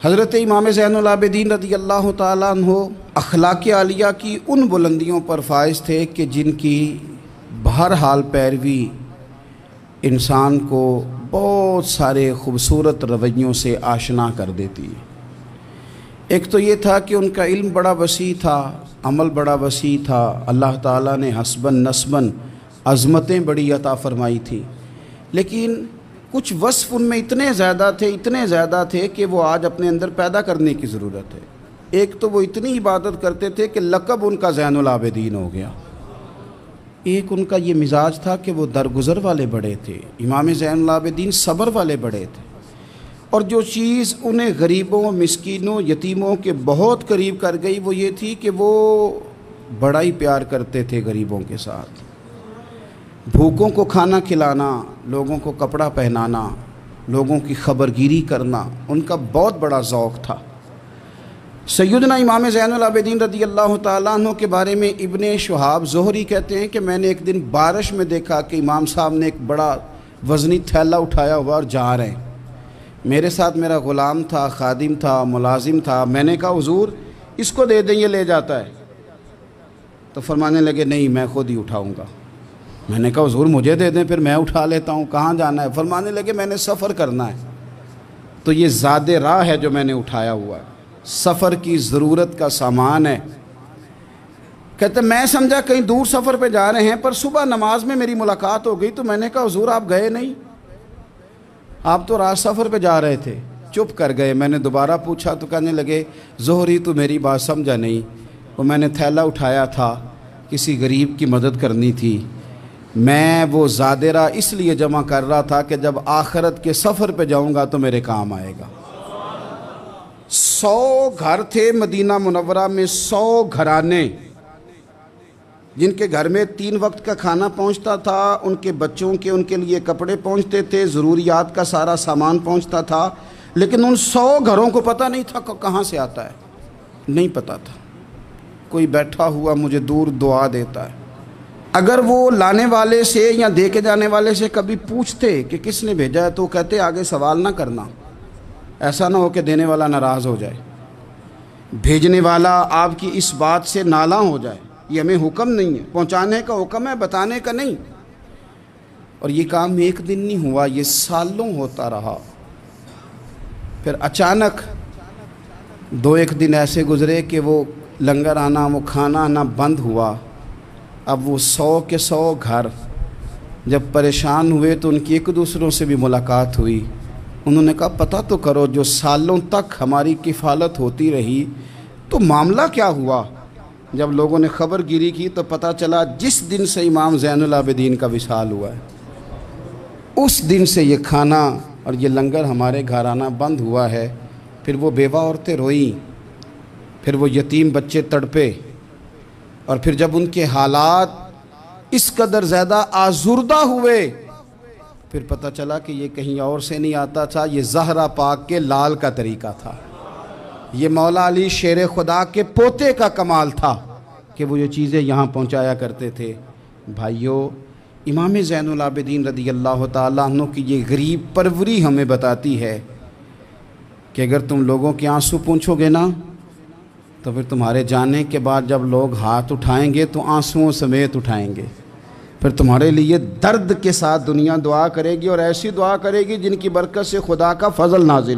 हज़रत इमाम ज़ैनुल आबिदीन रज़ी अल्लाह ताला अन्हु अखलाक़ आलिया की उन बुलंदियों पर फाइज़ थे कि जिनकी बहरहाल पैरवी इंसान को बहुत सारे ख़ूबसूरत रवैयों से आशना कर देती है। एक तो ये था कि उनका इल्म बड़ा वसी था, अमल बड़ा वसी था, अल्लाह ताला ने हस्बन नस्बन अज़मतें बड़ी अता फ़रमाई थी, लेकिन कुछ वस्फ़ उनमें इतने ज़्यादा थे कि वो आज अपने अंदर पैदा करने की ज़रूरत है। एक तो वो इतनी इबादत करते थे कि लक़ब उनका ज़ैनुल आबिदीन हो गया। एक उनका ये मिजाज था कि वो दरगुज़र वाले बड़े थे। इमाम ज़ैनुल आबिदीन सब्र वाले बड़े थे, और जो चीज़ उन्हें गरीबों, मिस्कीनों, यतीमों के बहुत करीब कर गई वो ये थी कि वो बड़ा ही प्यार करते थे गरीबों के साथ। भूखों को खाना खिलाना, लोगों को कपड़ा पहनाना, लोगों की खबरगिरी करना उनका बहुत बड़ा ज़ौक़ था। सैयदना इमाम ज़ैनुल आबिदीन रज़ी अल्लाह ताला अन्हु के बारे में इब्ने शुहाब ज़ुहरी कहते हैं कि मैंने एक दिन बारिश में देखा कि इमाम साहब ने एक बड़ा वज़नी थैला उठाया हुआ और जा रहे हैं। मेरे साथ मेरा ग़ुलाम था, खादिम था, मुलाजिम था। मैंने कहा हुज़ूर इसको दे दें, ये ले जाता है। तो फरमाने लगे नहीं, मैं ख़ुद ही उठाऊँगा। मैंने कहा हुज़ूर मुझे दे दें, फिर मैं उठा लेता हूँ। कहाँ जाना है? फरमाने लगे मैंने सफ़र करना है, तो ये ज़ादे राह है जो मैंने उठाया हुआ है, सफ़र की ज़रूरत का सामान है। कहते मैं समझा कहीं दूर सफ़र पे जा रहे हैं, पर सुबह नमाज में मेरी मुलाकात हो गई, तो मैंने कहा हुज़ूर आप गए नहीं, आप तो रात सफ़र पे जा रहे थे। चुप कर गए। मैंने दोबारा पूछा तो कहने लगे ज़ोहरी तू मेरी बात समझा नहीं, वो मैंने थैला उठाया था, किसी गरीब की मदद करनी थी, मैं वो ज़ादेरा इसलिए जमा कर रहा था कि जब आखिरत के सफ़र पे जाऊंगा तो मेरे काम आएगा। 100 घर थे मदीना मुनव्वरा में, 100 घराने जिनके घर में 3 वक्त का खाना पहुंचता था, उनके बच्चों के उनके लिए कपड़े पहुंचते थे, ज़रूरियात का सारा सामान पहुंचता था, लेकिन उन 100 घरों को पता नहीं था कहाँ से आता है, नहीं पता था। कोई बैठा हुआ मुझे दूर दुआ देता है। अगर वो लाने वाले से या दे के जाने वाले से कभी पूछते कि किसने भेजा है, तो कहते आगे सवाल ना करना, ऐसा ना हो कि देने वाला नाराज़ हो जाए, भेजने वाला आपकी इस बात से नाला हो जाए। ये हमें हुक्म नहीं है, पहुंचाने का हुक्म है, बताने का नहीं। और ये काम एक दिन नहीं हुआ, ये सालों होता रहा। फिर अचानक 2-1 दिन ऐसे गुज़रे कि वो लंगर आना, वो खाना आना बंद हुआ। अब वो 100 के 100 घर जब परेशान हुए तो उनकी एक दूसरों से भी मुलाकात हुई। उन्होंने कहा पता तो करो, जो सालों तक हमारी किफ़ालत होती रही तो मामला क्या हुआ। जब लोगों ने खबर गिरी की तो पता चला जिस दिन से इमाम ज़ैनुल आबिदीन का विसाल हुआ है, उस दिन से ये खाना और ये लंगर हमारे घर आना बंद हुआ है। फिर वो बेवा औरतें रोईं, फिर वो यतीम बच्चे तड़पे, और फिर जब उनके हालात इस कदर ज़्यादा आज़ुर्दा हुए, फिर पता चला कि ये कहीं और से नहीं आता था, ये ज़हरा पाक के लाल का तरीक़ा था, ये मौला अली शेर खुदा के पोते का कमाल था कि वो ये चीज़ें यहाँ पहुँचाया करते थे। भाइयों, इमाम ज़ैनुल आबिदीन रज़ी अल्लाह ताला अन्हु की ये गरीब परवरी हमें बताती है कि अगर तुम लोगों के आंसू पूछोगे ना, तो फिर तुम्हारे जाने के बाद जब लोग हाथ उठाएंगे तो आंसुओं समेत उठाएंगे। फिर तुम्हारे लिए दर्द के साथ दुनिया दुआ करेगी, और ऐसी दुआ करेगी जिनकी बरकत से खुदा का फजल नाजिल हो।